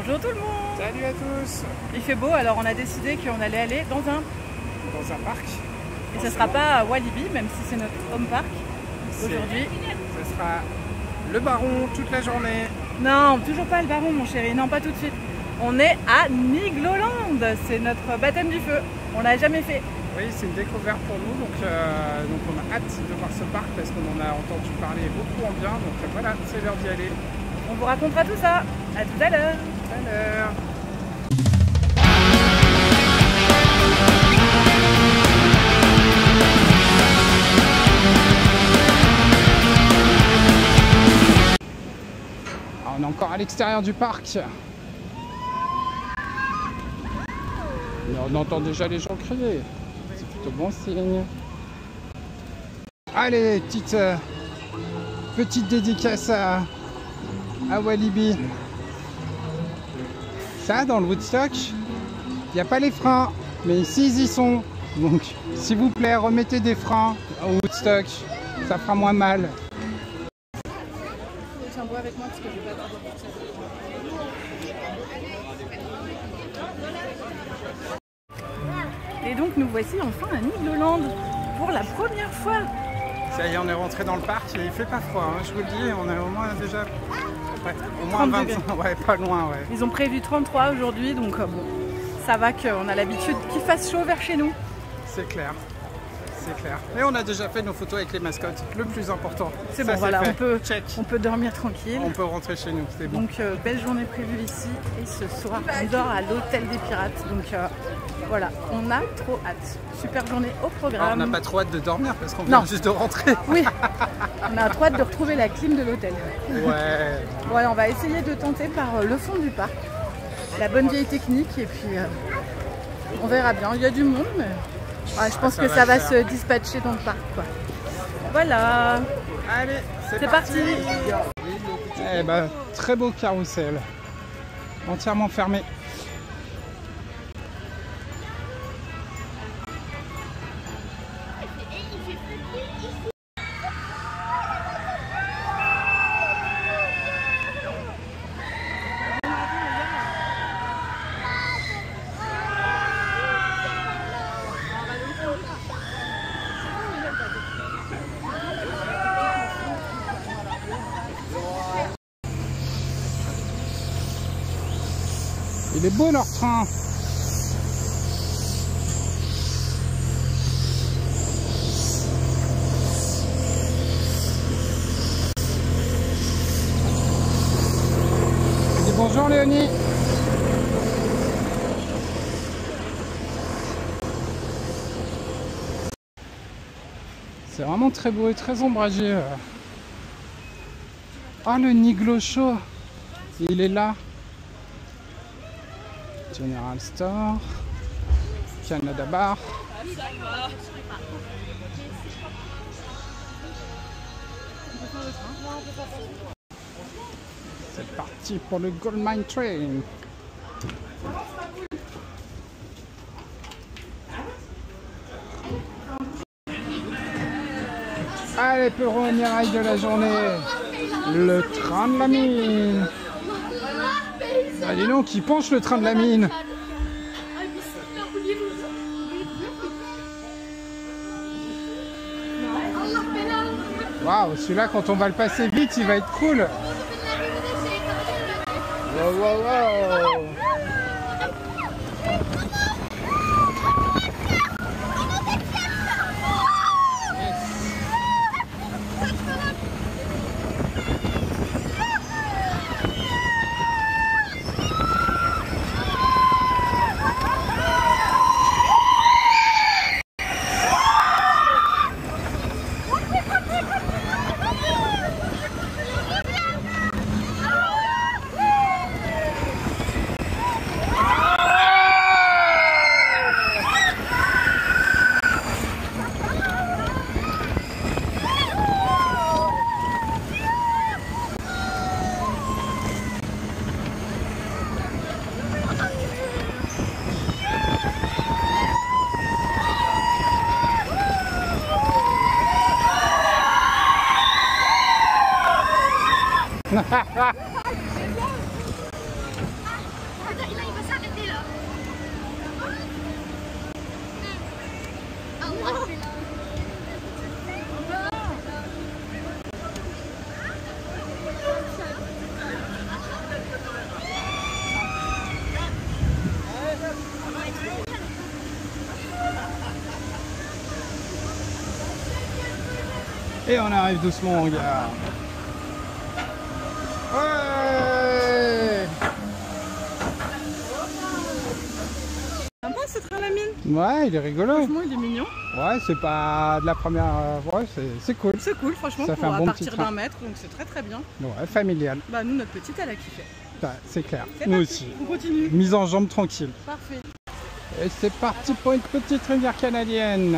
Bonjour tout le monde. Salut à tous. Il fait beau, alors on a décidé qu'on allait aller dans un parc. Et ce sera pas à Walibi, même si c'est notre home park aujourd'hui. Ce sera le Baron toute la journée. Non, toujours pas le Baron mon chéri, non pas tout de suite. On est à Nigloland, c'est notre baptême du feu. On l'a jamais fait. Oui, c'est une découverte pour nous, donc on a hâte de voir ce parc parce qu'on en a entendu parler beaucoup en bien. Donc voilà, c'est l'heure d'y aller. On vous racontera tout ça. À tout à l'heure. À l'heure. On est encore à l'extérieur du parc. Mais on entend déjà les gens crier. C'est plutôt bon signe. Allez, petite dédicace à Walibi. Ça, dans le Woodstock, il n'y a pas les freins. Mais ici, ils y sont. Donc, s'il vous plaît, remettez des freins au Woodstock. Ça fera moins mal. Tiens, bois avec moi parce que je vais pas avoir de. Et donc nous voici enfin à Nigloland pour la première fois. Ça y est, on est rentré dans le parc et il fait pas froid, hein, je vous le dis, on est au moins déjà au moins 25, ouais, pas loin. Ouais. Ils ont prévu 33 aujourd'hui, donc bon, ça va qu'on a l'habitude qu'il fasse chaud vers chez nous. C'est clair, c'est clair. Et on a déjà fait nos photos avec les mascottes, le plus important. C'est bon, voilà, on peut dormir tranquille. On peut rentrer chez nous, c'est bon. Donc belle journée prévue ici et ce soir on dort à l'hôtel des pirates. Donc voilà, on a trop hâte. Super journée au programme. Alors, on n'a pas trop hâte de dormir parce qu'on vient juste de rentrer. Oui, on a trop hâte de retrouver la clim de l'hôtel. Ouais. Voilà, on va essayer de tenter par le fond du parc. La bonne vieille technique et puis on verra bien. Il y a du monde mais ouais, je pense que ça va se dispatcher dans le parc, quoi. Voilà. Allez, c'est parti. Eh ben, très beau carrousel. Entièrement fermé. Il est beau leur train. Dis bonjour Léonie. C'est vraiment très beau et très ombragé. Ah, le Niglo Show. Il est là. General Store, Canada Bar. C'est parti pour le Gold Mine Train. Allez, premier rail de la journée, le train de la mine. Ah, dis donc, qui penche le train de la mine. Waouh, celui-là, quand on va le passer vite, il va être cool. Wow, wow, wow. Et on arrive doucement en gare. Ouais! Sympa ce train à la mine. Ouais, il est rigolo. Franchement, il est mignon. Ouais, c'est pas de la première... Ouais, c'est cool. C'est cool, franchement, Ça pour fait un bon partir petit train. d'un mètre, donc c'est très très bien. Ouais, familial. Bah nous, notre petite, elle a kiffé. Bah, c'est clair. C'est Nous parti, aussi. on continue. Mise en jambe tranquille. Parfait. Et c'est parti pour une petite rivière canadienne.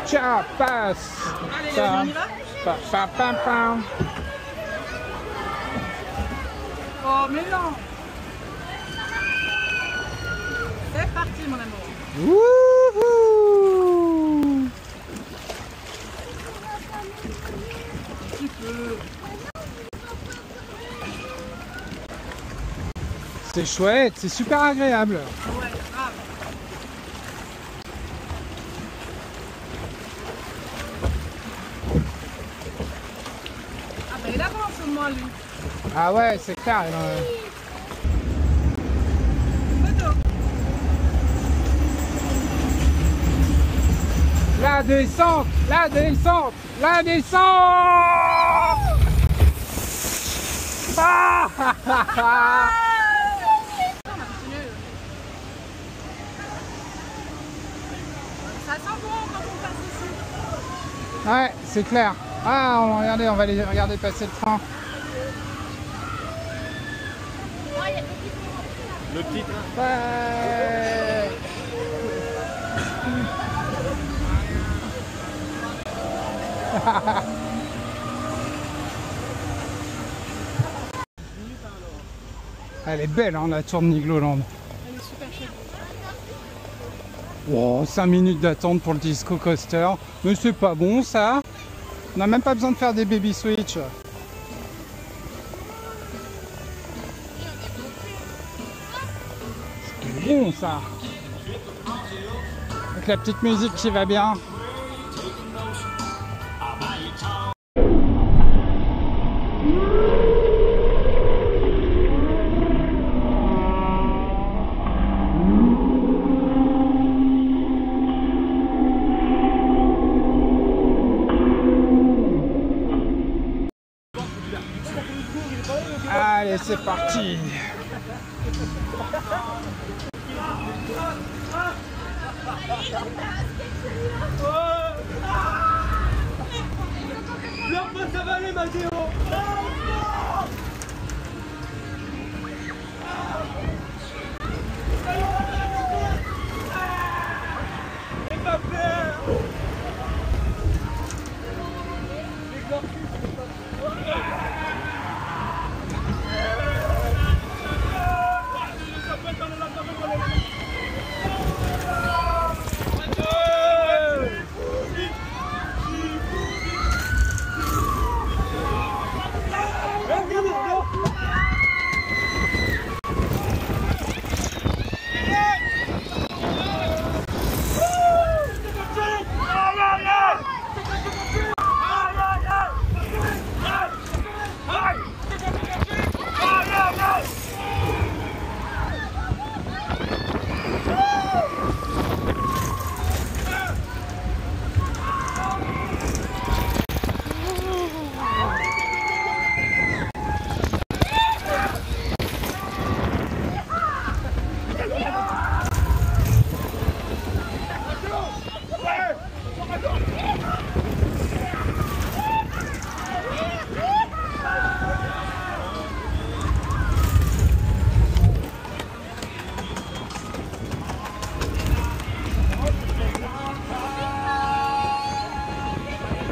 Tiens, passe. Allez, Ça. on y va? Pam. Oh, mais non! C'est parti, mon amour. Wouhou! Tu peux. C'est chouette, c'est super agréable. Ouais, grave. Ah bah il avance au moins lui. Ah ouais, c'est clair. Photo. La descente. Ah Ça sent bon quand on passe ici. ouais, c'est clair. Ah, regardez, on va aller regarder passer le train. Le petit train. Ouais. Elle est belle, hein, la tour de Nigloland. Elle est super chouette. Wow, 5 minutes d'attente pour le disco coaster. Mais c'est pas bon ça. On n'a même pas besoin de faire des baby switch. C'est bon ça. Avec la petite musique qui va bien. Allez, c'est parti. Là, ça va aller, Mathéo.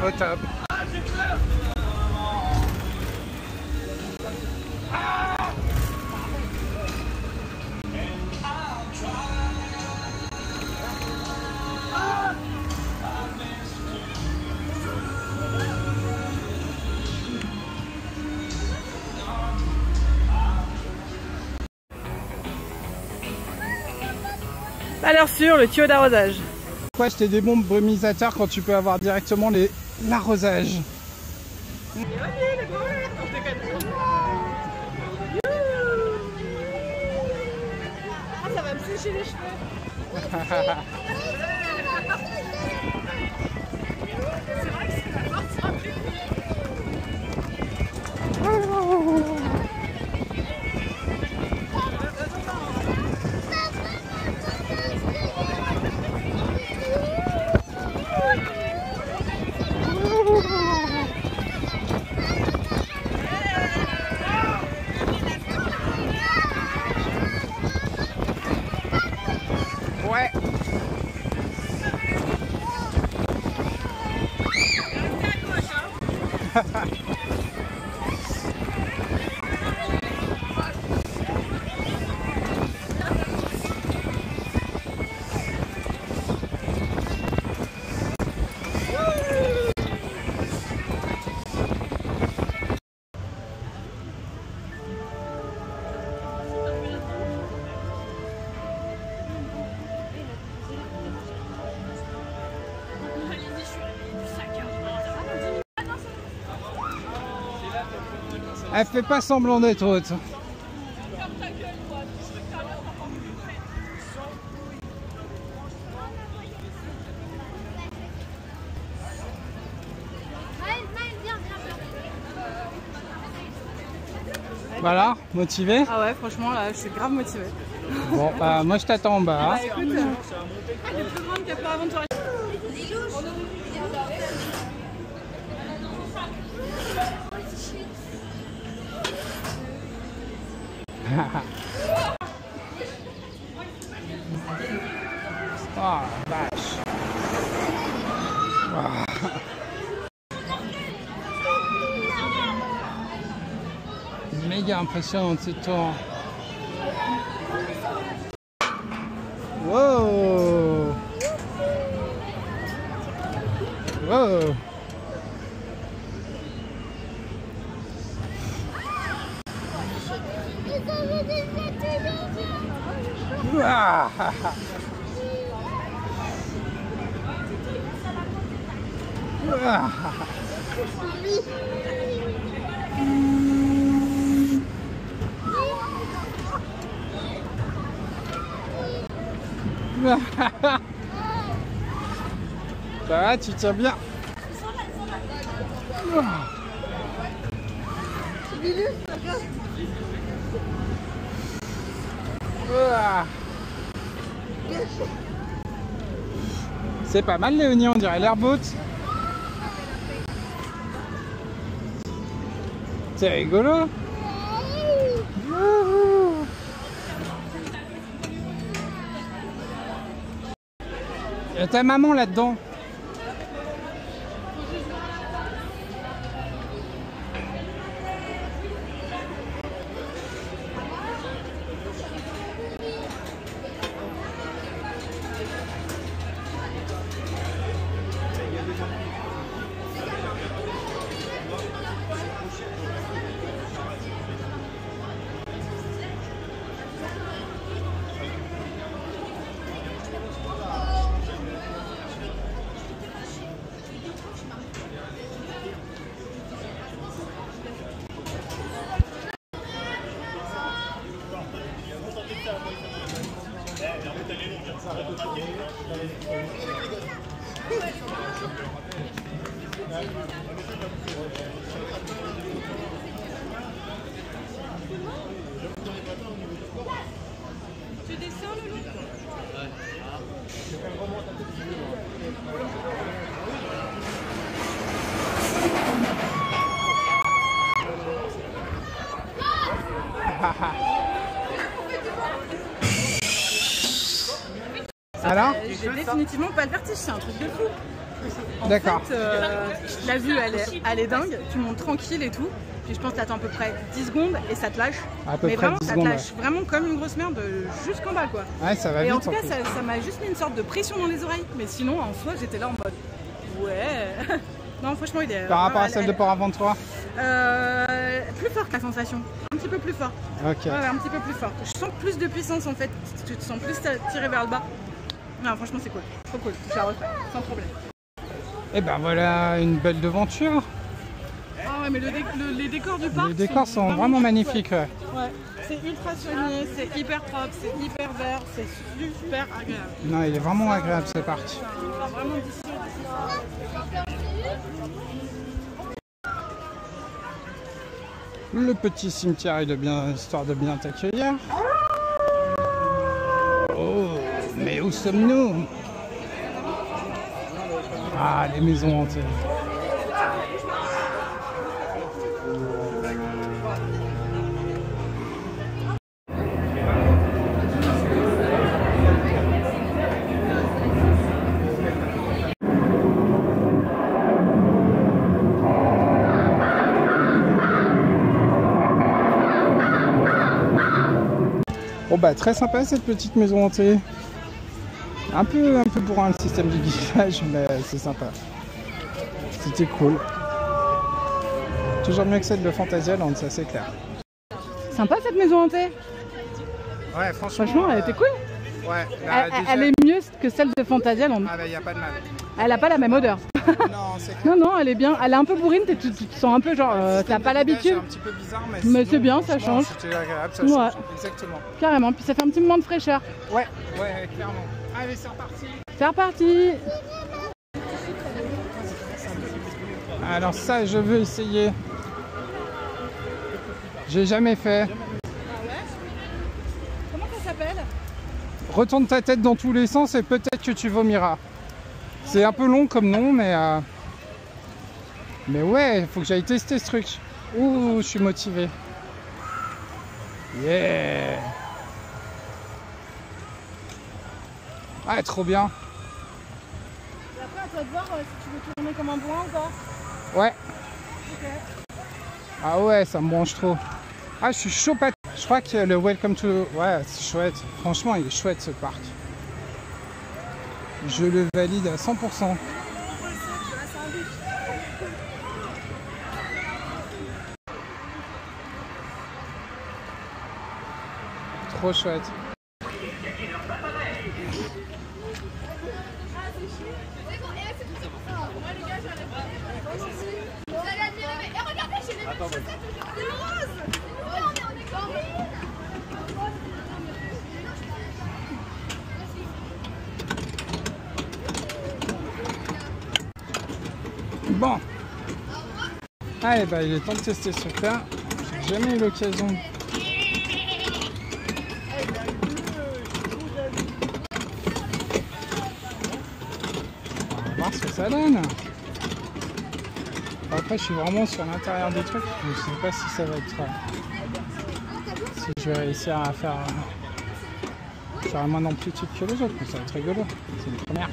Au top. Valeur sûre, le tuyau d'arrosage. Pourquoi acheter des bombes brumisateurs quand tu peux avoir directement l'arrosage? Ah, ça va me sécher les cheveux. C'est vrai que c'est la porte sera plus Ouais. Elle fait pas semblant d'être haute. Voilà, motivé? Ah ouais, franchement, là, je suis grave motivée. Bon, bah, moi je t'attends en bas. Bah écoute, elle est plus grande qu'elle peut aventurer. Oh la vache. Wow. Méga impressionnante cette tour. Wow. Wow. Ah. Ah. Ça va, tu tiens bien. C'est pas mal Léonie, on dirait l'airboat. C'est rigolo. Il y a ta maman là-dedans. Tu descends le loup? Alors? J'ai définitivement pas le vertige, c'est un truc de fou. D'accord. En fait, la vue elle est dingue, tu montes tranquille et tout. Puis je pense que t'attends à peu près 10 secondes et ça te lâche. À peu mais près vraiment, 10 ça te secondes, lâche vraiment comme une grosse merde jusqu'en bas quoi. Ouais, ça va et vite. en tout cas, ça m'a juste mis une sorte de pression dans les oreilles. Mais sinon, en soi, j'étais là en mode ouais. Non, franchement, il est. Par rapport à celle de Port-Aventura? Plus forte la sensation. Un petit peu plus fort. Ok. Ouais, un petit peu plus fort. Je sens plus de puissance en fait. Tu te sens plus tiré vers le bas. Non, franchement, c'est cool. Trop cool. Je la referai, sans problème. Et ben voilà une belle devanture. Ah ouais, mais les décors du parc. Les décors sont vraiment magnifiques. Ouais. Ouais. C'est ultra soigné, c'est hyper propre, c'est hyper vert, c'est super agréable. Non, il est vraiment agréable ce parc. Enfin, vraiment d'ici. Le petit cimetière est histoire de bien t'accueillir. Oh, mais où sommes-nous? Ah, les maisons hantées. Bon bah très sympa cette petite maison hantée. Un peu bourrin le système de guichage, mais c'est sympa. C'était cool. Toujours mieux que celle de Phantasialand, ça c'est clair. Sympa cette maison hantée. Ouais, Franchement, elle était cool. Ouais, Elle est mieux que celle de Phantasialand. Ah bah y a pas de mal. Elle a pas la même odeur. Non, c'est clair. Non, elle est bien. Elle est un peu bourrine, tu te sens un peu genre, t'as pas l'habitude. C'est un petit peu bizarre, mais c'est bien, ça change. C'était agréable, ça Ouais. change. Exactement. Carrément, puis ça fait un petit moment de fraîcheur. Ouais, clairement. Allez, c'est reparti. C'est reparti. Alors ça, je veux essayer. J'ai jamais fait. Comment ça s'appelle? Retourne ta tête dans tous les sens et peut-être que tu vomiras. C'est un peu long comme nom, mais ouais, il faut que j'aille tester ce truc. Ouh, je suis motivé. Yeah. Ah, trop bien. Et après, à toi de voir si tu veux tourner comme un bourrin ou pas. Ouais. Ok. Ah ouais, ça me branche trop. Ah, je suis chaud patate. Je crois que le Welcome to... Ouais, c'est chouette. Franchement, il est chouette ce parc. Je le valide à 100%. Trop chouette. Bon. Allez, bah il est temps de tester ce truc-là. J'ai jamais eu l'occasion. On va voir ce que ça donne. Après, je suis vraiment sur l'intérieur des trucs. Je ne sais pas si ça va être... si je vais réussir à faire... j'aurai moins d'amplitude que les autres, mais ça va être rigolo. C'est les premières.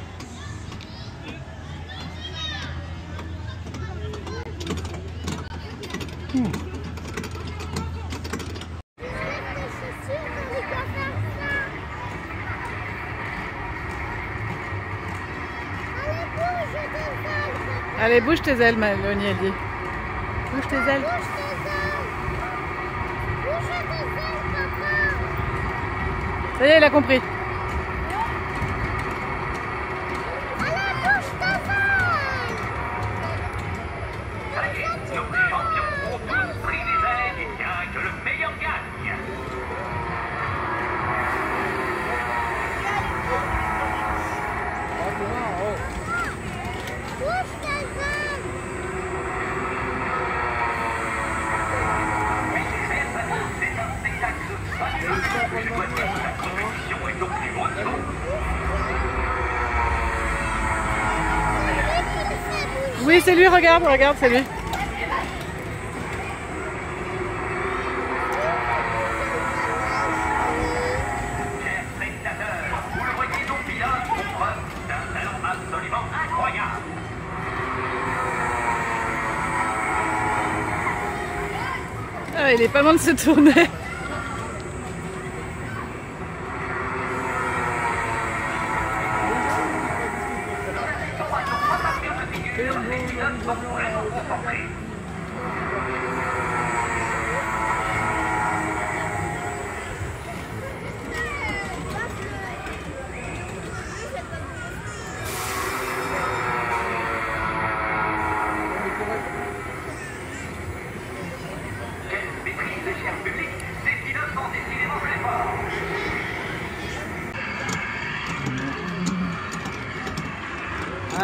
Allez, bouge tes ailes, Mélanie, elle dit. Bouge tes ailes. Ça y est, il a compris. Oui, c'est lui, regarde, c'est lui. Ah, il est pas loin de se tourner.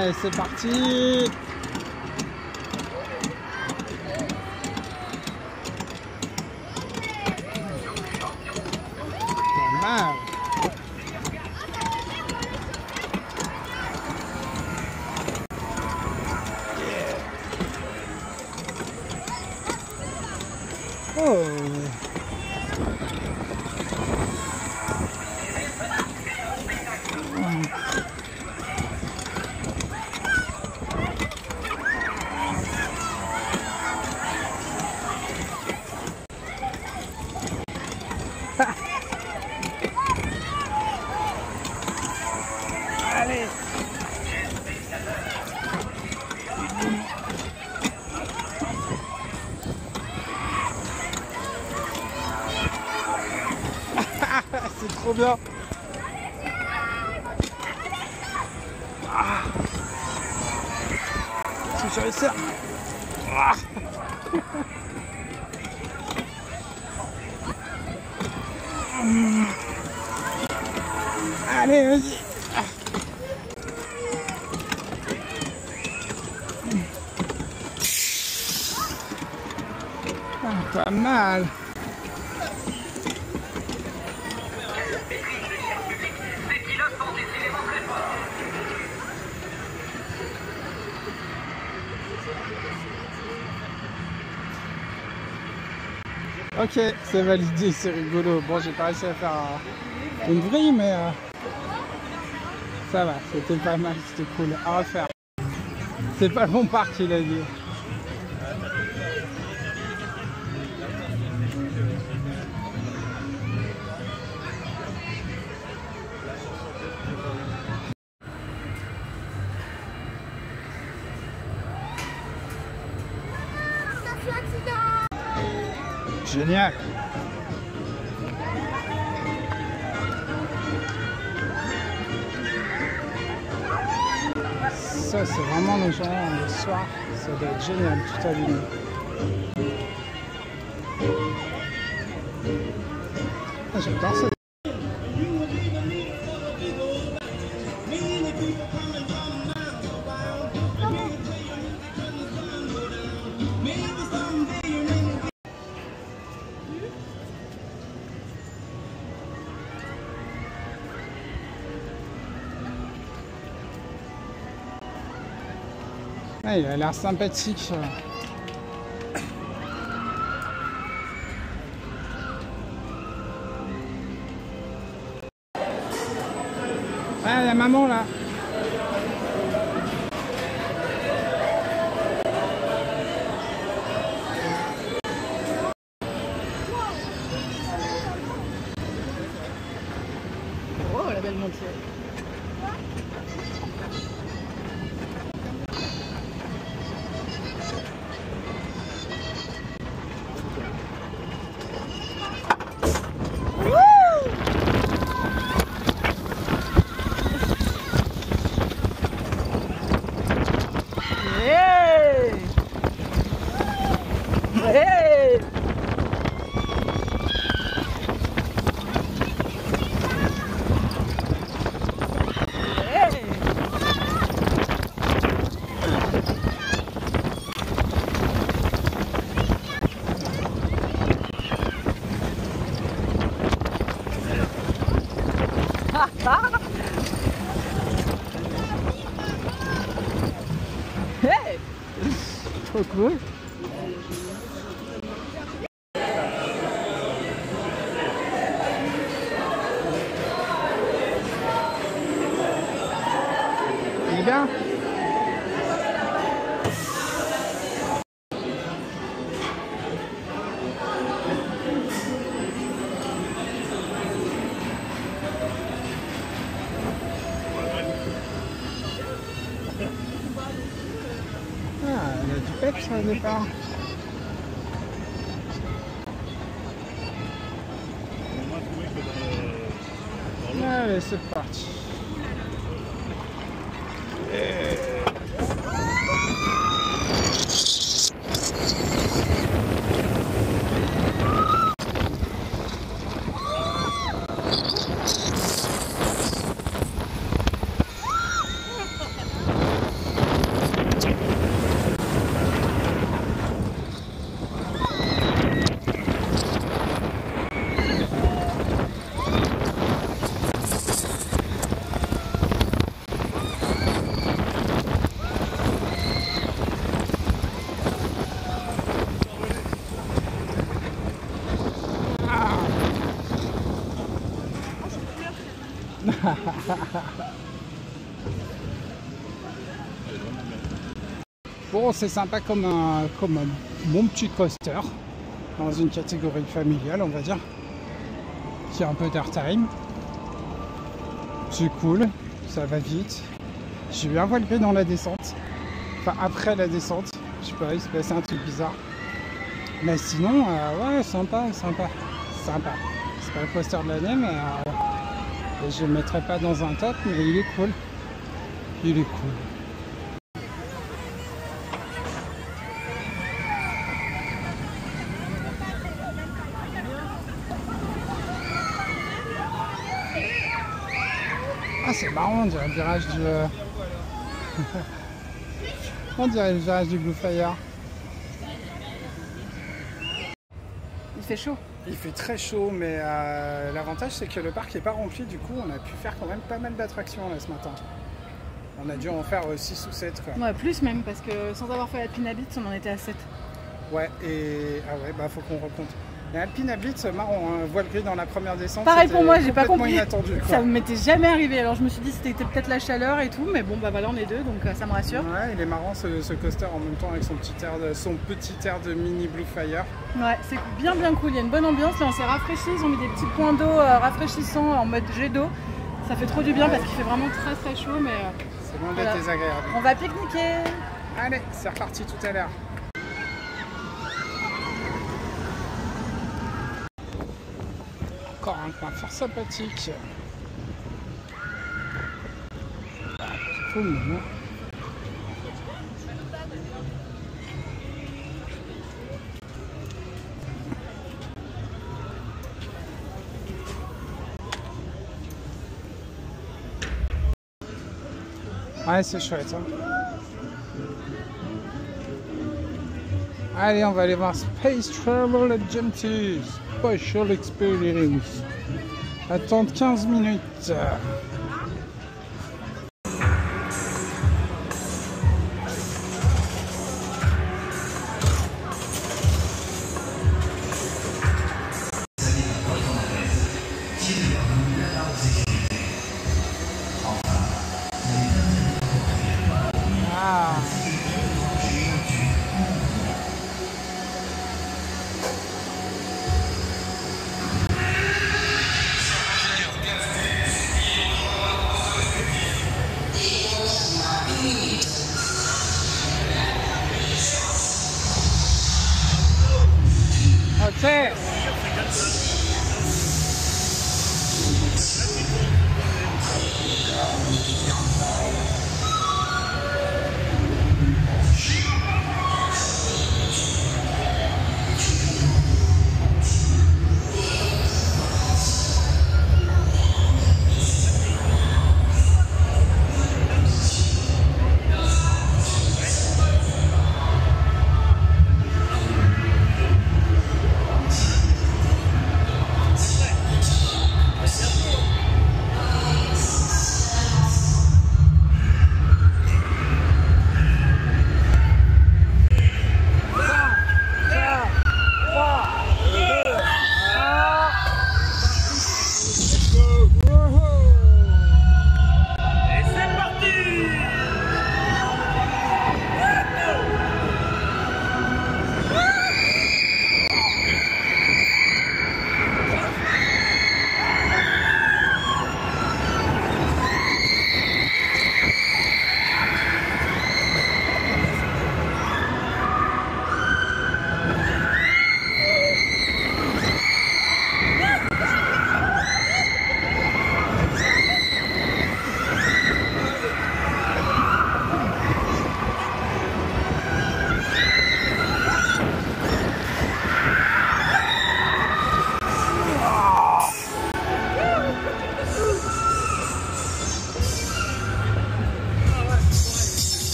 Allez, c'est parti. Pas mal. Oh. Allez. C'est trop bien. Ah. Si je réussis. Ah. Allez, vas-y. Ah, pas mal. Ok, c'est validé, c'est rigolo. Bon, j'ai pas réussi à faire une vrille, mais ça va, c'était pas mal, c'était cool. À refaire. C'est pas le bon parc, il a dit. Génial. Ça, c'est vraiment le genre le soir, ça doit être génial, tout allumé. Ah, j'adore ça. Ah, il a l'air sympathique. Ah, la maman là. Oh, la belle montée. Hey! Trop cool! Il est bien? Ah, il y a du peps au départ. Allez, c'est parti. Bon, c'est sympa comme mon petit coaster, dans une catégorie familiale, on va dire, qui a un peu d'airtime. C'est cool, ça va vite. J'ai eu un voile gris dans la descente, enfin après la descente, je sais pas, il se passait un truc bizarre. Mais sinon, ouais, sympa. C'est pas le coaster de l'année, mais je le mettrai pas dans un top, mais il est cool. Il est cool. Ah, c'est marrant, on dirait le virage du... on dirait le virage du Blue Fire. Il fait chaud. Il fait très chaud, mais l'avantage c'est que le parc n'est pas rempli, du coup on a pu faire quand même pas mal d'attractions là ce matin. On a dû en faire 6 ou 7 quoi. Ouais, plus même, parce que sans avoir fait Alpina Blitz, on en était à 7. Ouais, et... ah ouais, bah faut qu'on recompte. Et Alpina Blitz, marrant, hein, voile gris dans la première descente. Pareil pour moi, j'ai pas compris. Inattendu, quoi. Ça m'était jamais arrivé, alors je me suis dit c'était peut-être la chaleur et tout, mais bon bah voilà, on est deux, donc ça me rassure. Ouais, il est marrant ce coaster en même temps avec son petit air de mini Blue Fire. Ouais, c'est bien cool, il y a une bonne ambiance, là on s'est rafraîchi, ils ont mis des petits points d'eau rafraîchissants en mode jet d'eau. Ça fait trop du bien parce qu'il fait vraiment très chaud, mais... c'est loin d'être désagréable. On va pique-niquer. Allez, c'est reparti tout à l'heure. Encore un coin fort sympathique. Cool, non? Ouais, c'est chouette. Hein. Allez, on va aller voir Space Travel Agency Special Experience. Attendre 15 minutes. Okay.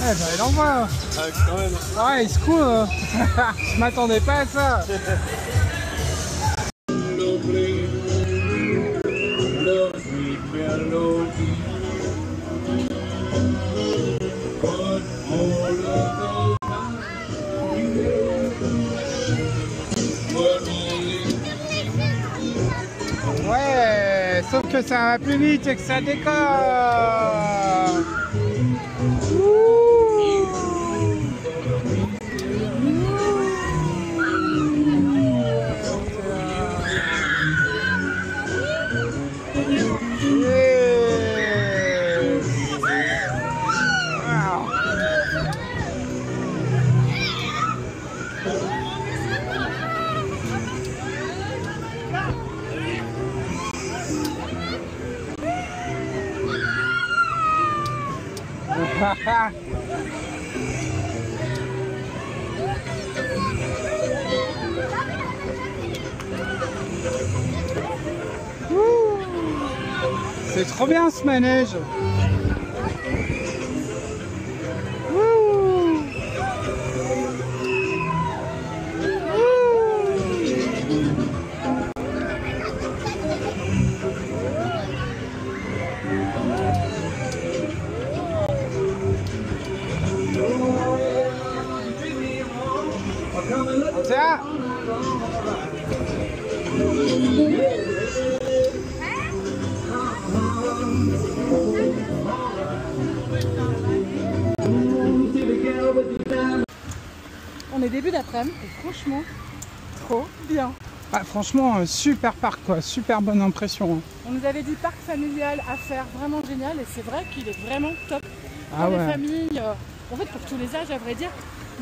Eh ben il envoie. Quand même. Ouais, c'est cool. Je m'attendais pas à ça. Ouais. Ouais, sauf que ça va plus vite et que ça décolle. C'est trop bien ce manège. Tiens. On est début d'après-midi et franchement, trop bien. Ah, franchement, super parc quoi, super bonne impression. On nous avait dit parc familial à faire, vraiment génial, et c'est vrai qu'il est vraiment top. Ah Pour les ouais. familles, en fait pour tous les âges à vrai dire,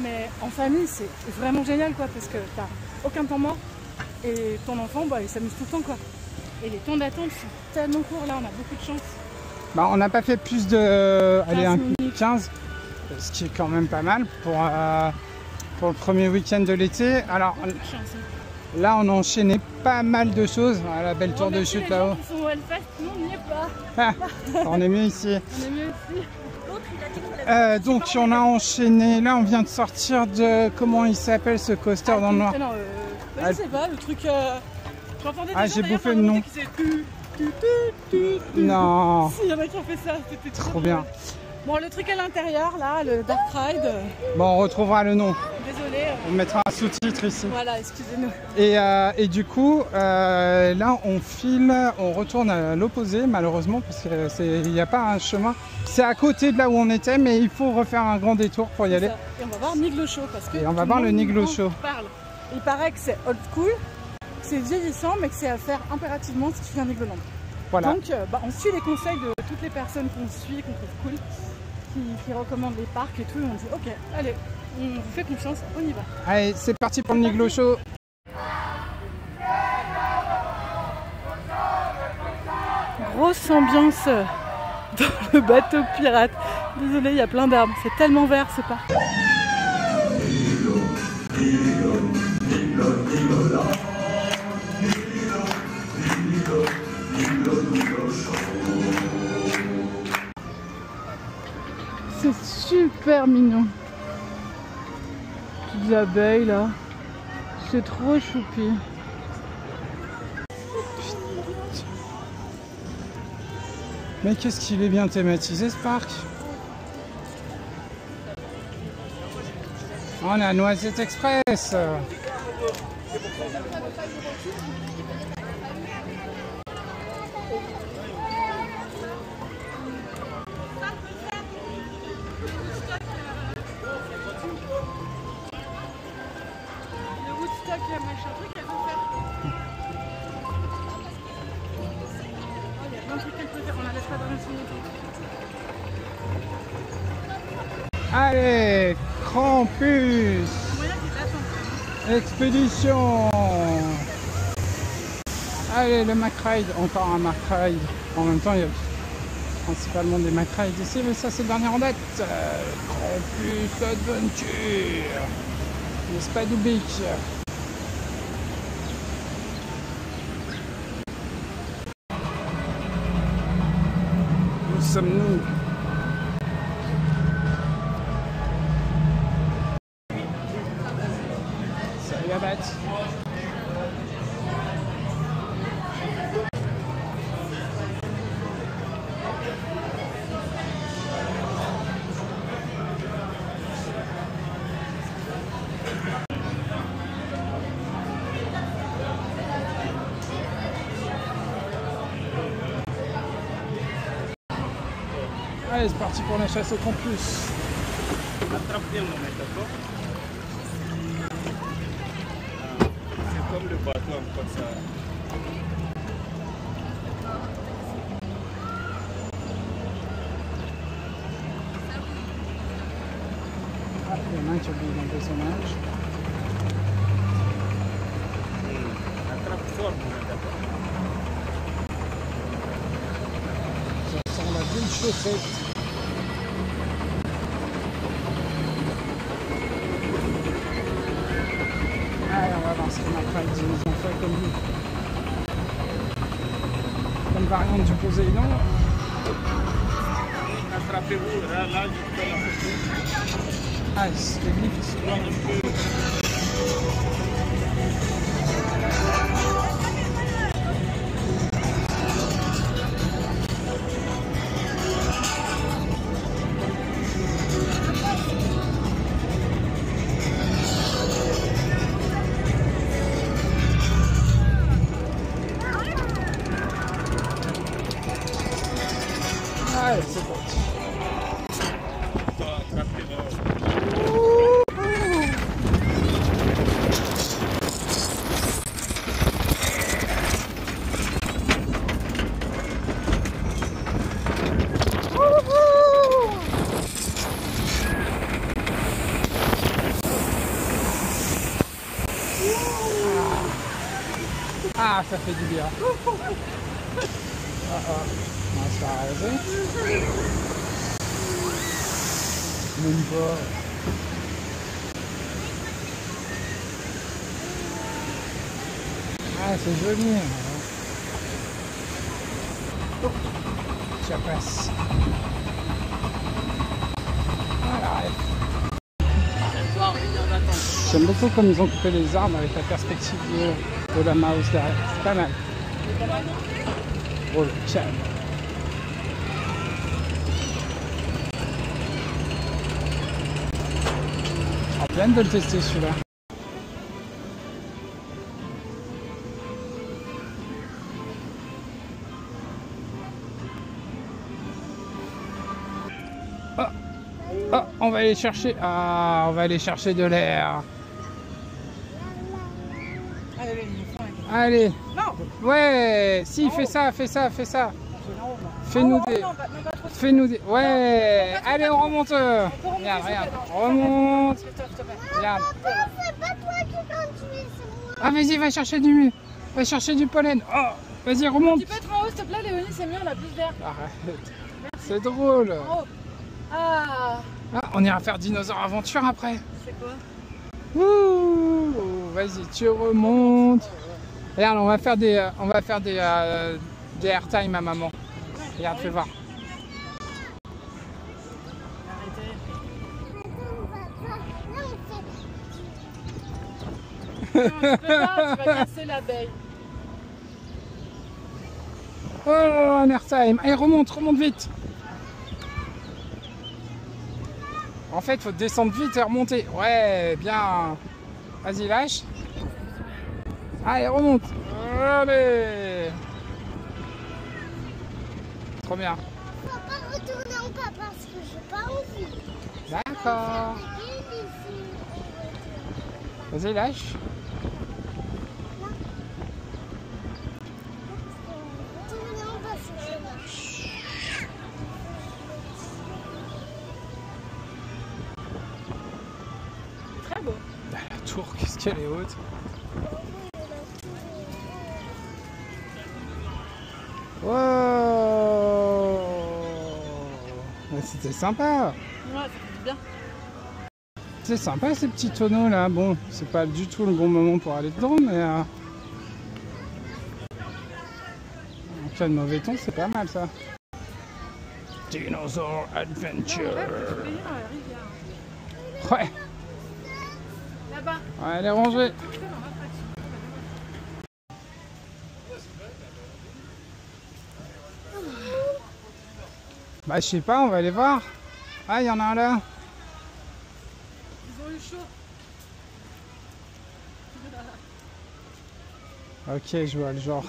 mais en famille c'est vraiment génial quoi, parce que t'as aucun temps mort et ton enfant bah, il s'amuse tout le temps quoi. Et les temps d'attente sont tellement courts là, on a beaucoup de chance. Bah, on n'a pas fait plus de 15 15, ce qui est quand même pas mal pour le premier week-end de l'été. Alors Beaucoup de chance, hein. là, on a enchaîné pas mal de choses. Ah, la belle tour de chute là-haut. Ils sont au Hellfest, nous on n'y est pas. On est mieux ici. On est mieux ici. Donc on a enchaîné. Là, on vient de sortir de comment il s'appelle ce coaster dans le noir. Non, je sais pas, le truc. J'entendais des Ah, gens j'ai d'ailleurs bouffé faire le un nom. truc qui faisait tu. Non. Si, il y en a qui ont fait ça, c'était Trop bien. drôle. Bon, le truc à l'intérieur, là, le Dark Ride, Bon, on retrouvera le nom. désolé. On mettra un sous-titre ici. Voilà, excusez-nous. Et du coup, là, on file, on retourne à l'opposé, malheureusement, parce qu'il n'y a pas un chemin. C'est à côté de là où on était, mais il faut refaire un grand détour pour y aller. Ça. Et on va voir Niglo Show parce que Et on va tout voir le monde Niglo en Show. parle. Il paraît que c'est old school, que c'est vieillissant, mais que c'est à faire impérativement si tu viens à Nigloland. Voilà. Donc, on suit les conseils de toutes les personnes qu'on suit et qu'on trouve cool, qui recommandent les parcs et tout. Et on dit, ok, allez, on vous fait confiance, on y va. Allez, c'est parti pour le Niglo Show. Grosse ambiance dans le bateau pirate. Désolé, il y a plein d'arbres, c'est tellement vert ce parc. C'est super mignon. Petites abeilles là. C'est trop choupi. Mais qu'est-ce qu'il est bien thématisé ce parc. On a Noisette Express. Le Woodstock, machin truc, elle veut faire. Oh, il y a plein de trucs qu'elle peut faire, on la laissera dans le cinéma. Allez, Krampus. Moyen qu'il l'attend. Expédition. Allez, le McRide, encore un McRide. En même temps, il y a principalement des McRide ici, mais ça c'est le dernier en date. Krampus Adventure. N'est-ce pas Dubik? Où sommes-nous? Salut Abat. Allez, c'est parti pour la chasse au campus. Attrape bien le moment, d'accord? C'est comme le bateau, comme ça. Ah, il y en a un qui oublie un personnage. Attrape fort, d'accord? Ça sent la vieille chaussette. Allez, on va voir ce qu'on a fait des enfants comme lui. Comme variante du Poséidon. Attrapez-vous, là, je fais la photo. Ah, c'est les livres qui sont allez, c'est parti. Ah, ça fait du bien. On va se faire arrêter. Même pas. Ah, c'est joli. Ça passe. Voilà. J'aime beaucoup comme ils ont coupé les arbres avec la perspective de la mouse derrière. C'est pas mal. Oh le calme. On vient de le tester celui-là. Oh. Oh, on va aller chercher. Ah, on va aller chercher de l'air. Allez. Non. Ouais. Si, fais ça, fais ça, fais ça. Fais-nous des. Fais-nous des. Ouais. Allez, on remonte. Regarde, regarde. Remonte. Regarde. C'est pas toi qui conduis, c'est moi. Ah, vas-y, va chercher du pollen. Oh, vas-y, remonte. Tu peux être en haut, s'il te plaît, Léonie, c'est mieux, on a plus d'air. Arrête. C'est drôle. En haut. Ah. Ah, on ira faire dinosaure aventure après. C'est quoi? Ouh, vas-y, tu remontes. Regarde, on va faire des airtime à maman. Regarde, fais voir. Non, tu peux pas, tu vas casser l'abeille. Oh, un airtime. Allez, remonte vite. En fait, il faut descendre vite et remonter. Ouais, bien. Vas-y, lâche. Allez, remonte. Allez. Trop bien. Faut pas retourner en bas parce que j'ai pas envie. D'accord. Vas-y, lâche. Retourner en bas, c'est génial. Très beau. La tour, qu'est-ce qu'elle est haute. Wow. C'était sympa. Ouais, ça fait du bien. C'est sympa ces petits tonneaux là. Bon, c'est pas du tout le bon moment pour aller dedans, mais en cas de mauvais ton, c'est pas mal ça. Dinosaur Adventure. Ouais. Là-bas. Ouais, elle est rangée. Bah je sais pas, on va aller voir. Ah, il y en a un là. Ils ont eu chaud. Ok, je vois le genre.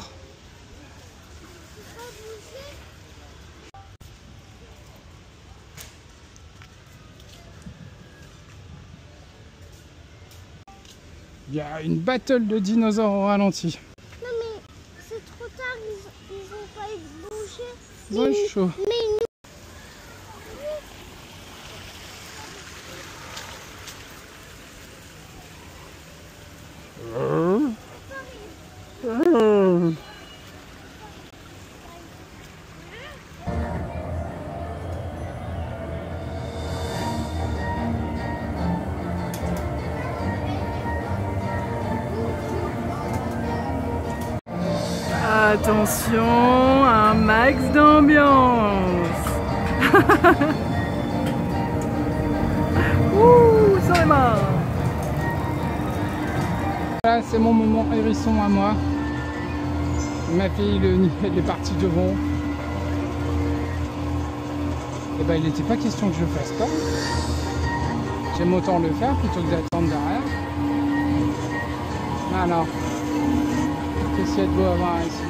Il y a une battle de dinosaures au ralenti. Non mais c'est trop tard, ils ont pas bougé. C'est chaud. Mais Attention, un max d'ambiance. Ouh, ça est marre. Voilà, c'est mon moment hérisson à moi. Ma fille, elle est partie devant. Et ben, il n'était pas question que je fasse pas. J'aime autant le faire plutôt que d'attendre derrière. Alors, qu'est-ce qu'il y a de beau à voir ici?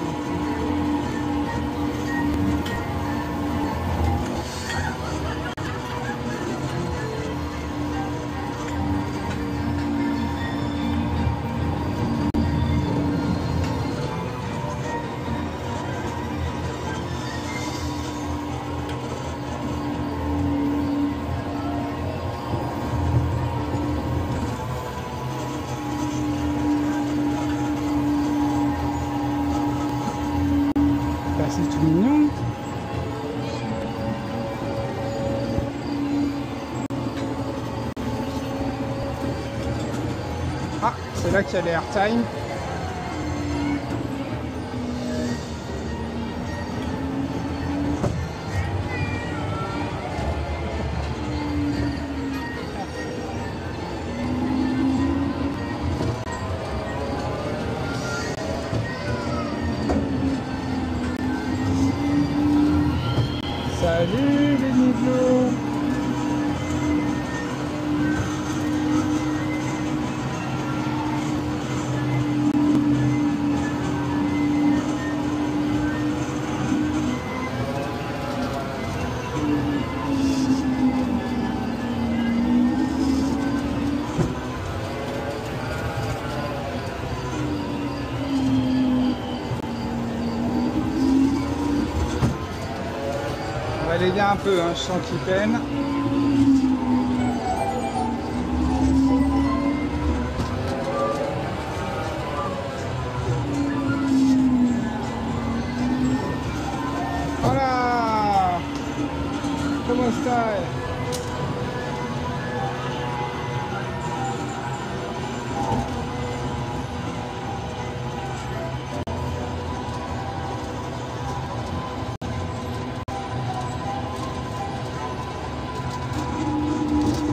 C'est tout mignon. Ah, c'est là qu'il y a les airtime. Salut les niveaux. On va l'aider un peu, hein, je sens qu'il peine. Voilà. Comment stai?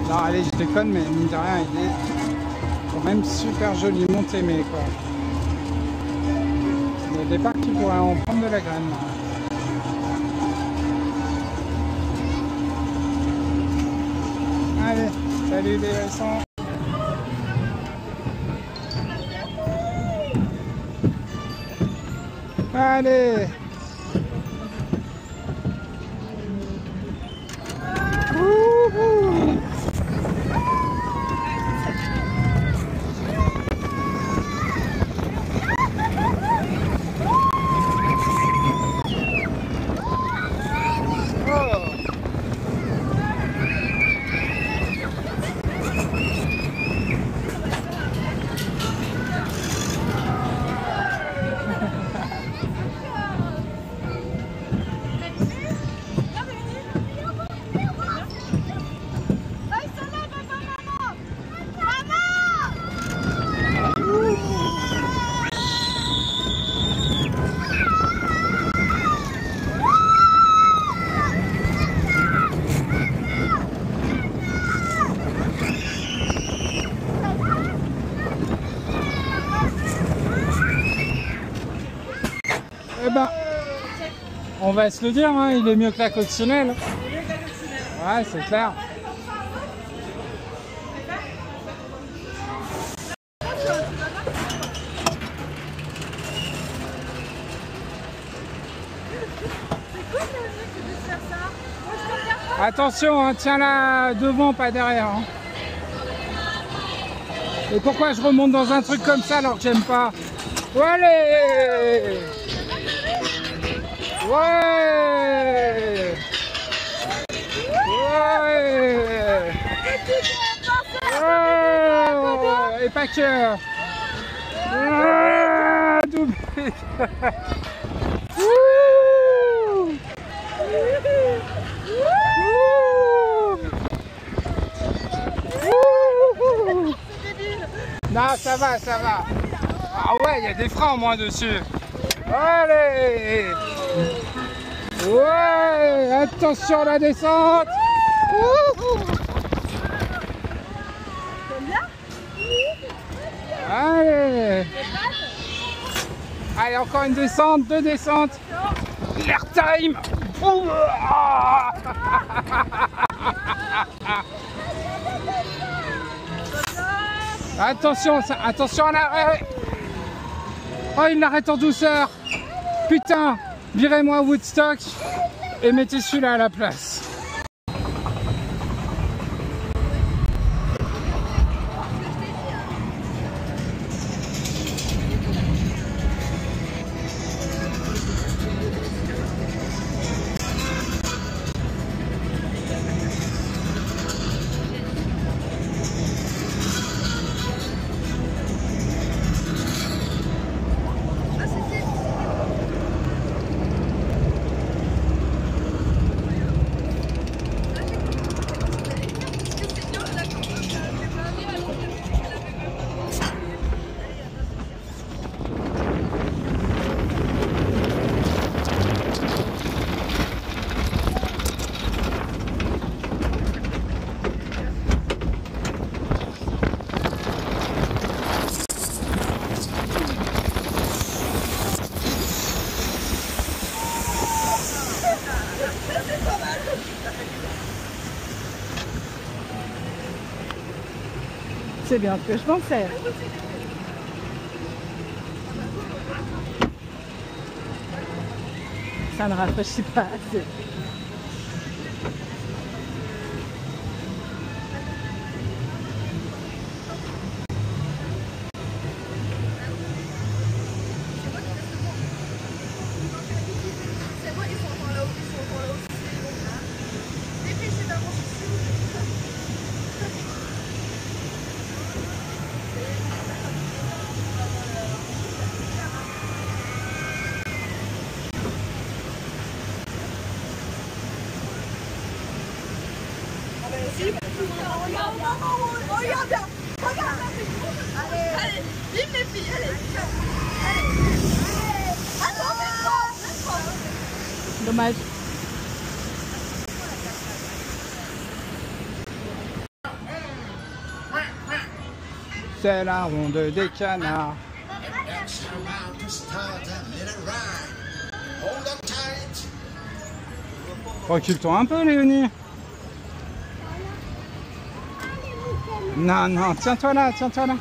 Non, allez, je déconne, mais mine de rien, il est quand même super joli monté, mais quoi. Il y a des parcs qui pourraient en prendre de la graine. Allez, salut les récents. Allez. Wouhou. Eh ben, on va se le dire, hein, il est mieux que la coccinelle. Ouais, c'est clair. Attention, hein, tiens-la devant, pas derrière. Hein. Et pourquoi je remonte dans un truc comme ça alors que j'aime pas? Allez! Ouais! Ouais! Oh! Et pas que! Ah, doublé! Non, ça va, ça va. Ah ouais, il y a des freins en moins dessus. Allez! Ouais! Attention à la descente! Allez! Allez, encore une descente, 2 descentes. L'airtime! Attention, attention à l'arrêt! Oh, il l'arrête en douceur! Putain! Virez-moi Woodstock et mettez celui-là à la place. C'est bien ce que je pensais. Ça ne rafraîchit pas assez. Allez, vive les filles, allez. Attends, Dommage. C'est la ronde des canards. Recule-toi un peu, Léonie. Non, non, tiens-toi là, tiens-toi là.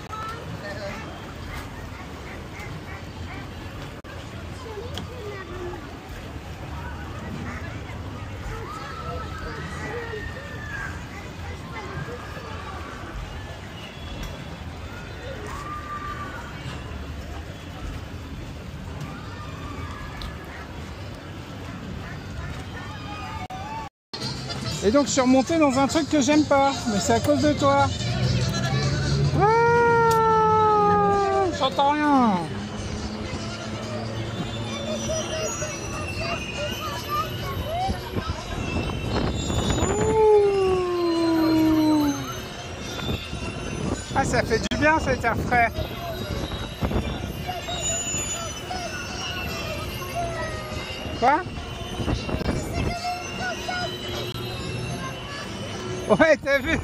Et donc je suis remonté dans un truc que j'aime pas, mais c'est à cause de toi. Ah, j'entends rien. Ah, ça fait du bien cet air frais. Quoi? Ouais, t'as vu?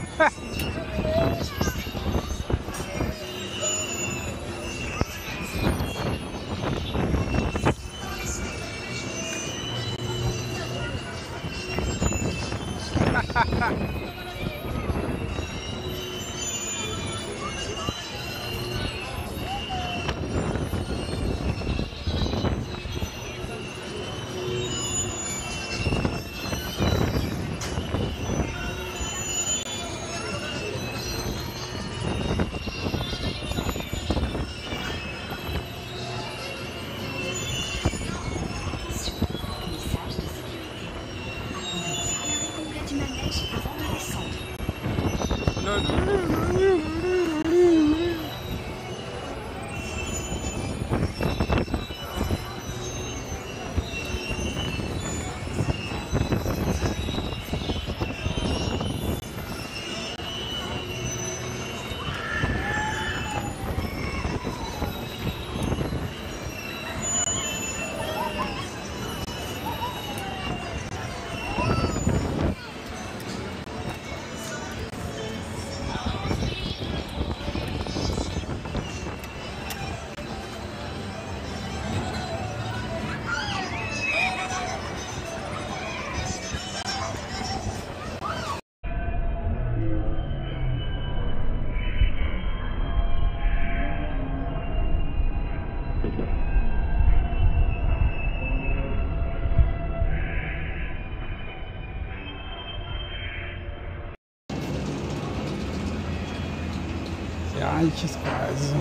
rails qui se croisent.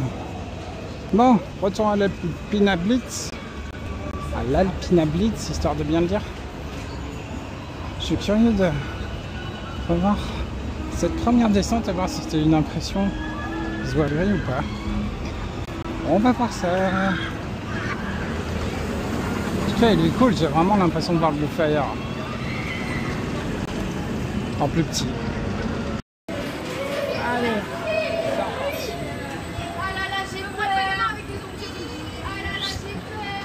Bon, retour à l'Alpina Blitz. À l'Alpina Blitz, histoire de bien le dire. Je suis curieux de revoir cette première descente, à voir si c'était une impression visuelle ou pas. On va voir ça. En tout cas, il est cool, j'ai vraiment l'impression de voir le Buffet ailleurs. En plus petit. Allez. Ah là là, j'ai peur avec les objectifs. Ah là là, j'ai peur.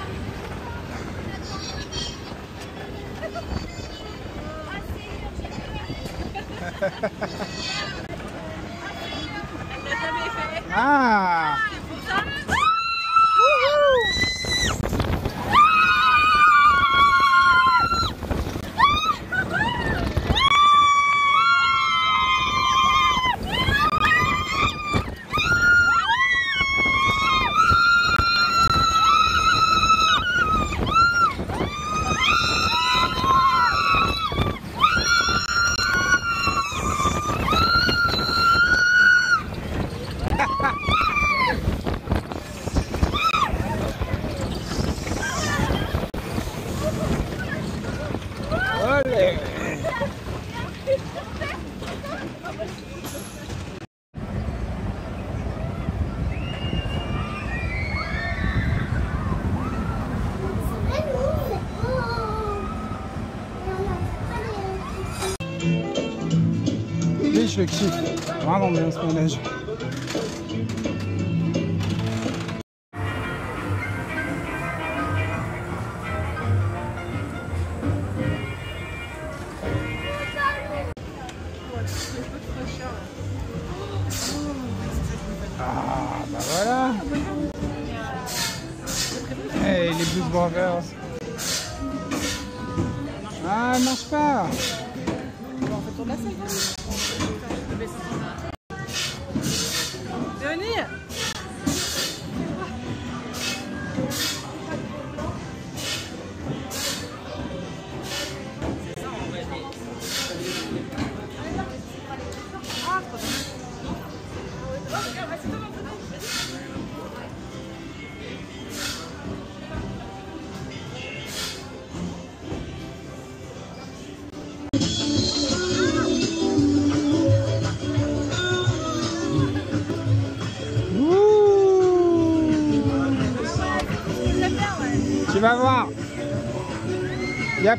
Ah. Oui, je le kiffe. Vraiment bien ce manège. Ah, bah voilà. Hey, les Blues Brothers. Ah, elle marche pas. Denis. Tu vas voir. Yep.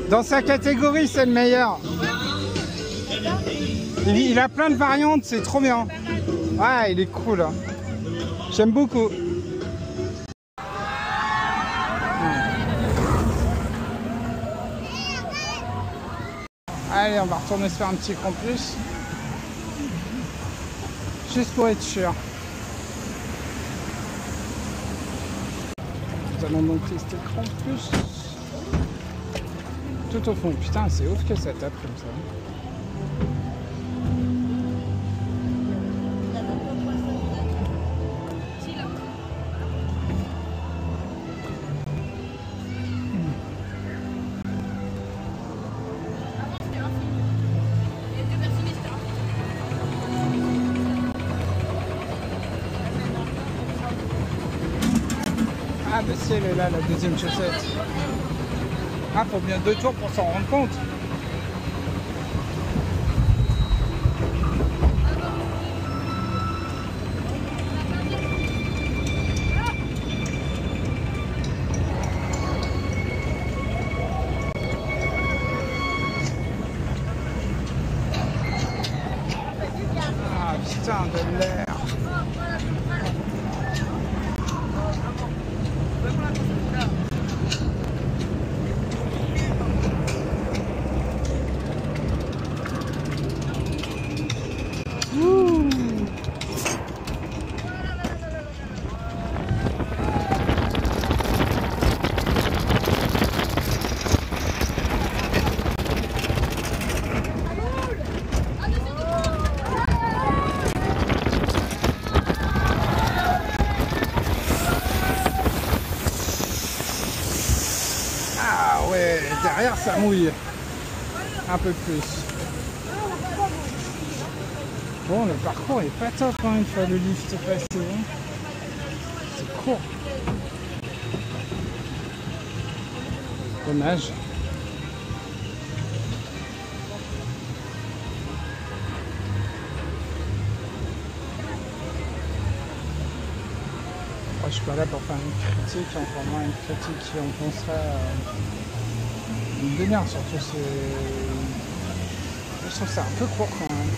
Dans sa catégorie, c'est le meilleur. Il a plein de variantes, c'est trop bien. Ouais, il est cool. Hein. J'aime beaucoup. Allez, on va retourner se faire un petit campus. Juste pour être sûr. Nous allons donc tester campus. Tout au fond. Putain, c'est ouf que ça tape comme ça. si elle est là, la deuxième chaussette. Ah, faut bien 2 tours pour s'en rendre compte. Ah, putain, de l'air. Ah ouais, derrière ça mouille un peu plus. Bon, le parcours est pas top hein, une fois le lift passé. Hein. C'est court. Dommage. Moi, je suis pas là pour faire une critique, encore moins une critique qui enfoncerait une demi-heure surtout. Je trouve ça un peu court quand même.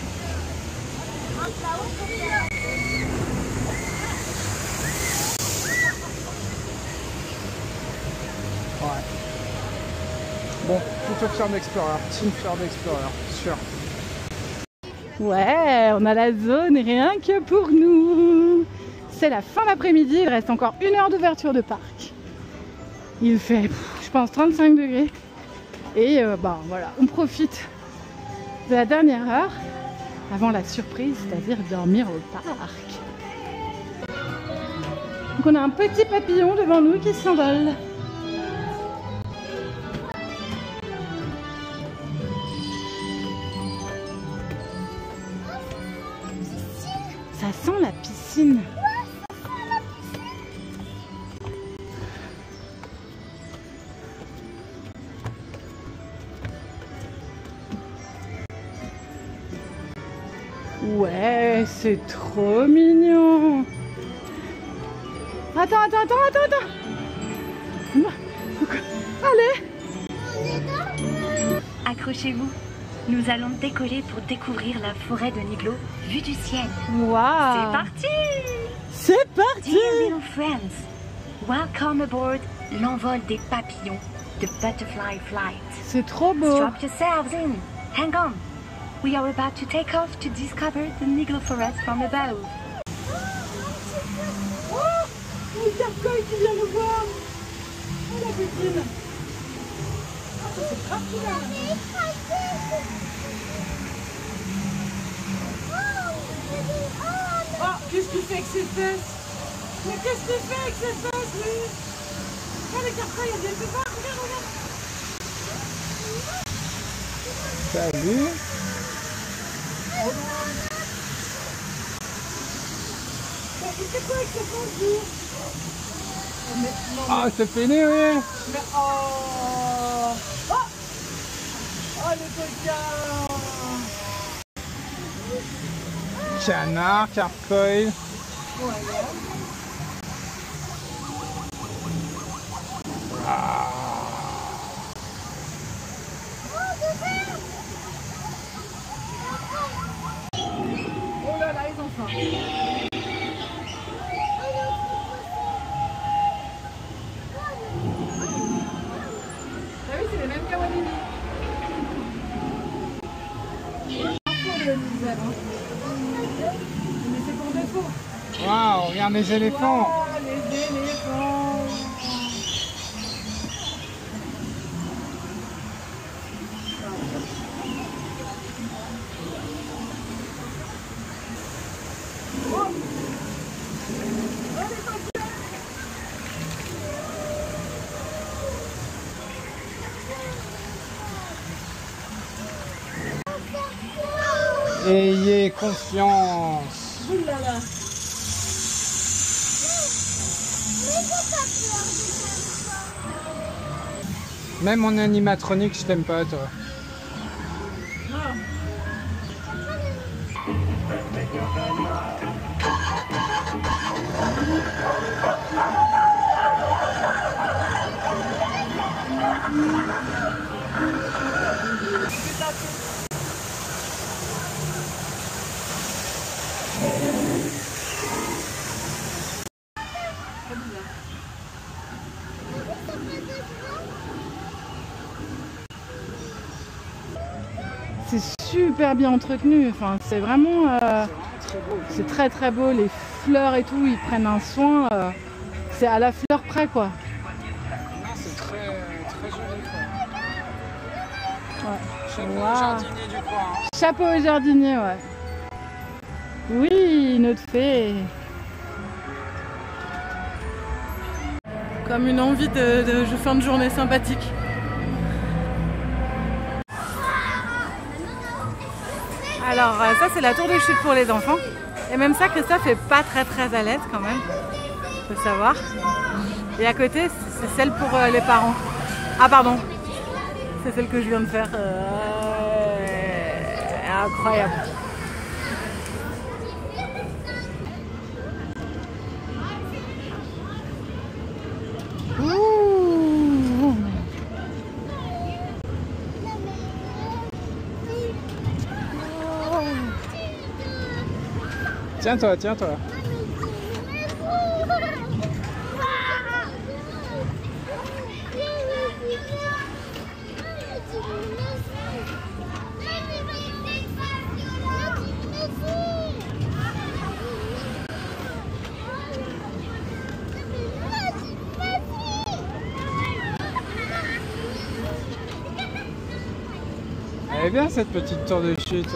Ouais. Bon, plutôt Fjord Explorer, Team Fjord Explorer, sûr. Ouais, on a la zone rien que pour nous. C'est la fin d'après-midi, il reste encore 1 heure d'ouverture de parc. Il fait, je pense, 35 degrés. Et bah voilà, on profite de la dernière heure avant la surprise, c'est-à-dire dormir au parc. Donc on a un petit papillon devant nous qui s'envole. Ça sent la piscine. Ouais, c'est trop mignon. Attends. Allez. Accrochez-vous. Nous allons décoller pour découvrir la forêt de Niglo vue du ciel. Waouh. C'est parti! C'est parti. Dear little friends, welcome aboard l'envol des papillons, the butterfly flight. C'est trop beau. Strap yourselves in. Hang on. We are about to take off to discover the Niglo forest from above. Oh, le cercueil qui vient nous voir. Oh la petite. C'est parti là. Oh, qu'est-ce qu'il fait avec ses fesses? Mais qu'est-ce qu'il fait avec ses fesses, lui? Oh, les cercueils, il vient te voir. Regarde. Salut. C'est quoi avec ce bonjour? Ah, c'est fini, oui. Mais oh! Oh le coquin! Canard, carcoï. Ah. Oh là là, les enfants! T'as vu, c'est les mêmes Kawalini. Mais c'est pour défaut. Waouh, regarde les éléphants. Oh, les éléphants. Ayez confiance. Ouh là là. Mais j'ai pas peur de ça. Même en animatronique, je t'aime pas, toi. C'est super bien entretenu, enfin, c'est vraiment c'est très très beau, les fleurs et tout, ils prennent un soin, c'est à la fleur près quoi. C'est très joli quoi. Ouais. Chapeau Wow. au jardinier du coin. Hein. Chapeau au jardinier, ouais. Oui, notre fée. Comme une envie de fin de journée sympathique. Alors ça c'est la tour de chute pour les enfants. Et même ça Christophe est pas très à l'aise quand même. Faut savoir. Et à côté c'est celle pour les parents. Ah pardon. C'est celle que je viens de faire. Incroyable. Ouh. Tiens-toi, tiens-toi. Elle est bien cette petite tour de chute.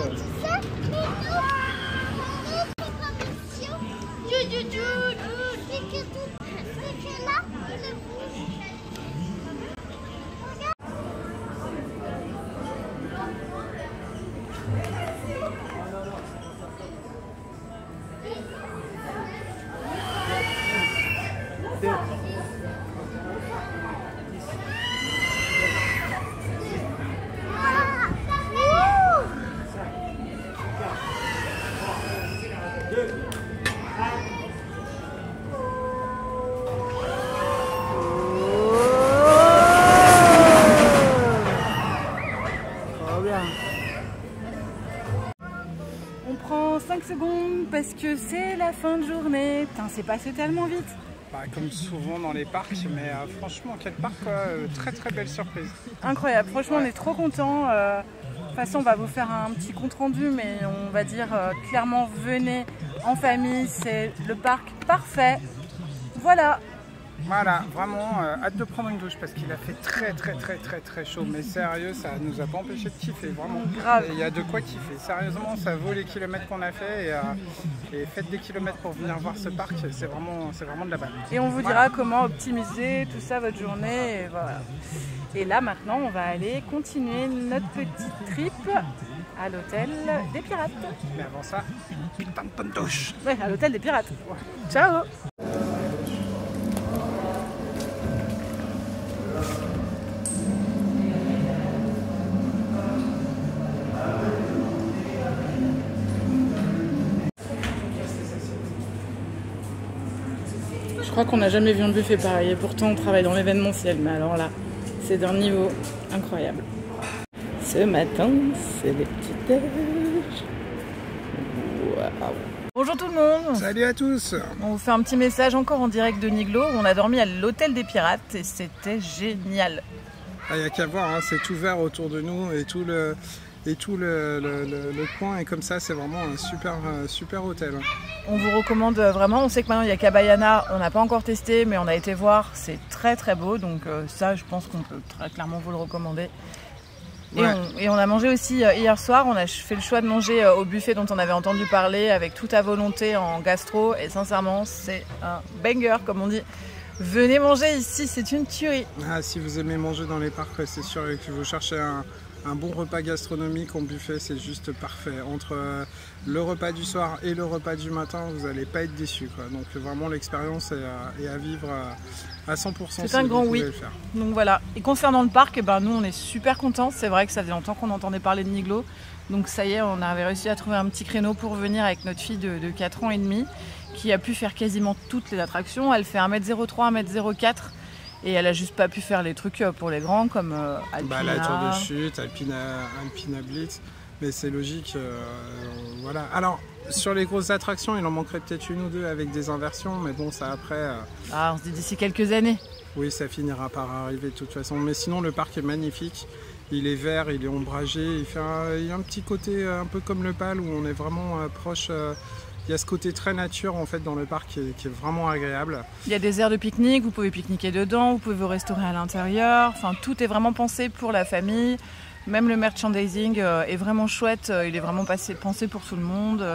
On prend 5 secondes parce que c'est la fin de journée. Putain, c'est passé tellement vite. Bah, comme souvent dans les parcs, mais franchement, quel parc quoi, très belle surprise. Incroyable, franchement on est trop contents. De toute façon on va vous faire un petit compte rendu, mais on va dire clairement venez en famille, c'est le parc parfait. Voilà. Voilà, vraiment hâte de prendre une douche parce qu'il a fait très chaud. Mais sérieux, ça nous a pas empêché de kiffer, vraiment. Grave. Et il y a de quoi kiffer. Sérieusement, ça vaut les kilomètres qu'on a fait et faites des kilomètres pour venir voir ce parc, c'est vraiment de la balle. Et on vous dira comment optimiser tout ça votre journée. Et voilà. Et là maintenant on va aller continuer notre petite trip à l'hôtel des pirates. Mais avant ça, putain de bonne douche. Ouais, à l'hôtel des pirates. Ciao. Je crois qu'on n'a jamais vu un buffet pareil et pourtant on travaille dans l'événementiel, mais alors là, c'est d'un niveau incroyable. Ce matin, c'est les petits déj. Waouh. Bonjour tout le monde. Salut à tous. On vous fait un petit message encore en direct de Niglo où on a dormi à l'hôtel des pirates et c'était génial. Il n'y a qu'à voir, hein, c'est tout vert autour de nous et tout le coin est comme ça, c'est vraiment un super hôtel. On vous recommande vraiment, on sait que maintenant il y a Cabayana, on n'a pas encore testé mais on a été voir, c'est très beau, donc ça je pense qu'on peut très clairement vous le recommander. Ouais. Et on a mangé aussi hier soir, on a fait le choix de manger au buffet dont on avait entendu parler avec tout à volonté en gastro et sincèrement c'est un banger comme on dit. Venez manger ici, c'est une tuerie. Ah, si vous aimez manger dans les parcs, c'est sûr que vous cherchez un un bon repas gastronomique en buffet, c'est juste parfait. Entre le repas du soir et le repas du matin, vous n'allez pas être déçus, quoi. Donc vraiment l'expérience est à vivre à 100%. C'est un grand oui. Donc voilà. Et concernant le parc, nous on est super contents. C'est vrai que ça faisait longtemps qu'on entendait parler de Niglo. Donc ça y est, on avait réussi à trouver un petit créneau pour venir avec notre fille de 4 ans et demi qui a pu faire quasiment toutes les attractions. Elle fait 1m03, 1m04 et elle a juste pas pu faire les trucs pour les grands comme Alpina. La tour de chute, Alpina Blitz, mais c'est logique. Voilà. Alors sur les grosses attractions, il en manquerait peut-être une ou deux avec des inversions, mais bon, ça après... on se dit d'ici quelques années. Oui, ça finira par arriver de toute façon. Mais sinon, le parc est magnifique. Il est vert, il est ombragé. Il y a un petit côté un peu comme le PAL où on est vraiment proche. Il y a ce côté très nature en fait dans le parc qui est vraiment agréable. Il y a des aires de pique-nique, vous pouvez pique-niquer dedans, vous pouvez vous restaurer à l'intérieur. Enfin, tout est vraiment pensé pour la famille. Même le merchandising est vraiment chouette. Il est vraiment pensé pour tout le monde.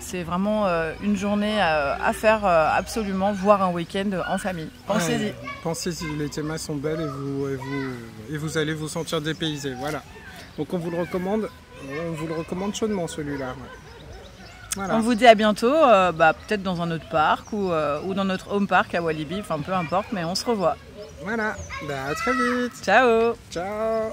C'est vraiment une journée à faire absolument, voire un week-end en famille. Pensez-y. Ouais, pensez-y, les thémas sont belles et vous allez vous sentir dépaysé. Voilà. Donc on vous le recommande chaudement celui-là. Ouais. Voilà. On vous dit à bientôt, peut-être dans un autre parc ou dans notre home park à Walibi, enfin peu importe, mais on se revoit. Voilà, à très vite. Ciao. Ciao.